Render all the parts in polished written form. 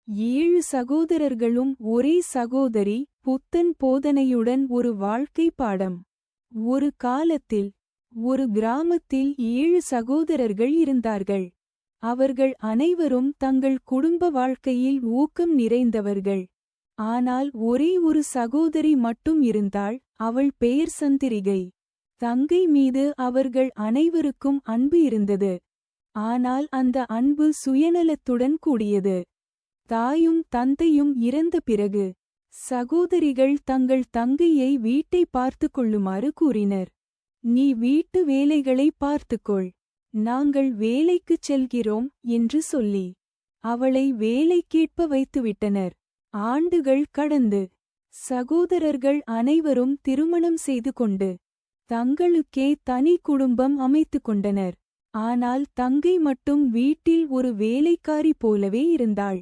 7 சகோதரர்களும் ஒரே சகோதரி. புத்தன் போதனையுடன் ஒரு வாழ்க்கை பாடம். ஒரு காலத்தில் ஒரு கிராமத்தில் 7 சகோதரர்கள் இருந்தார்கள். அவர்கள் அனைவரும் தங்கள் குடும்ப வாழ்க்கையில் ஊக்கம் நிறைந்தவர்கள். ஆனால் ஒரே ஒரு சகோதரி மட்டும் இருந்தாள். அவள் பெயர் சந்திரிகை. தங்கை மீது அவர்கள் அனைவருக்கும் அன்பு இருந்தது. ஆனால் அந்த அன்பு சுயநலத்துடன் கூடியது. தாயும் தந்தையும் இறந்த பிறகு சகோதரிகள் தங்கள் தங்கையை வீட்டை பார்த்து கொள்ளுமாறு கூறினர். நீ வீட்டு வேலைகளை பார்த்துக்கொள், நாங்கள் வேலைக்குச் செல்கிறோம் என்று சொல்லி அவளை வேலை கேட்ப வைத்துவிட்டனர். ஆண்டுகள் கடந்து சகோதரர்கள் அனைவரும் திருமணம் செய்து கொண்டு தங்களுக்கே தனி குடும்பம் அமைத்து கொண்டனர். ஆனால் தங்கை மட்டும் வீட்டில் ஒரு வேலைக்காரி போலவே இருந்தாள்.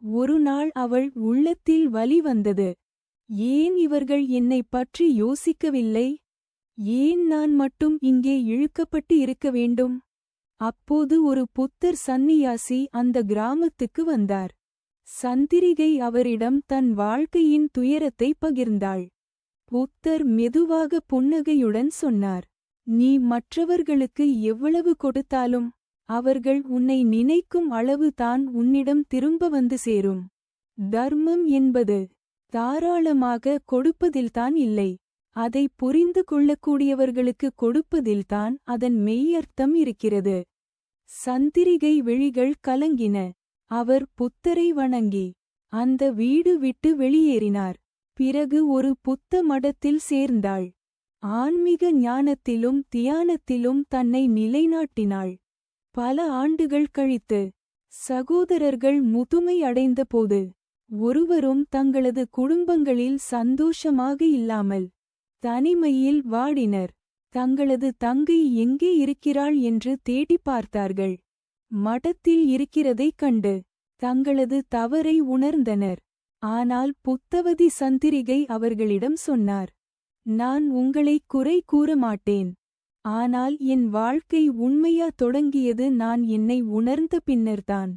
ஒருநாள் அவள் உள்ளத்தில் வலி வந்தது. ஏன் இவர்கள் என்னைப் பற்றி யோசிக்கவில்லை? ஏன் நான் மட்டும் இங்கே இழுக்கப்பட்டு இருக்க வேண்டும்? அப்போது ஒரு புத்தர் சந்நியாசி அந்த கிராமத்துக்கு வந்தார். சந்திரிகை அவரிடம் தன் வாழ்க்கையின் துயரத்தை பகிர்ந்தாள். புத்தர் மெதுவாக புன்னகையுடன் சொன்னார், நீ மற்றவர்களுக்கு எவ்வளவு கொடுத்தாலும் அவர்கள் உன்னை நினைக்கும் அளவு தான் உன்னிடம் திரும்ப வந்து சேரும். தர்மம் என்பது தாராளமாக கொடுப்பதில்தான் இல்லை, அதை புரிந்து கொள்ளக்கூடியவர்களுக்கு கொடுப்பதில்தான் அதன் மெய்யர்த்தம் இருக்கிறது. சந்திரிகை விழிகள் கலங்கின. அவர் புத்தரை வணங்கி அந்த வீடு விட்டு வெளியேறினார். பிறகு ஒரு புத்த மடத்தில் சேர்ந்தாள். ஆன்மீக ஞானத்திலும் தியானத்திலும் தன்னை நிலைநாட்டினாள். பல ஆண்டுகள் கழித்து சகோதரர்கள் முதுமை அடைந்தபோது ஒருவரும் தங்களது குடும்பங்களில் சந்தோஷமாக இல்லாமல் தனிமையில் வாடினர். தங்களது தங்கை எங்கே இருக்கிறாள் என்று தேடிப் பார்த்தார்கள். மடத்தில் இருக்கிறதைக் கண்டு தங்களது தவறை உணர்ந்தனர். ஆனால் புத்தவதி சந்திரிகை அவர்களிடம் சொன்னார், நான் உங்களை குறை கூற மாட்டேன். ஆனால் என் வாழ்க்கை உண்மையா தொடங்கியது நான் என்னை உணர்ந்த பின்னர்தான்.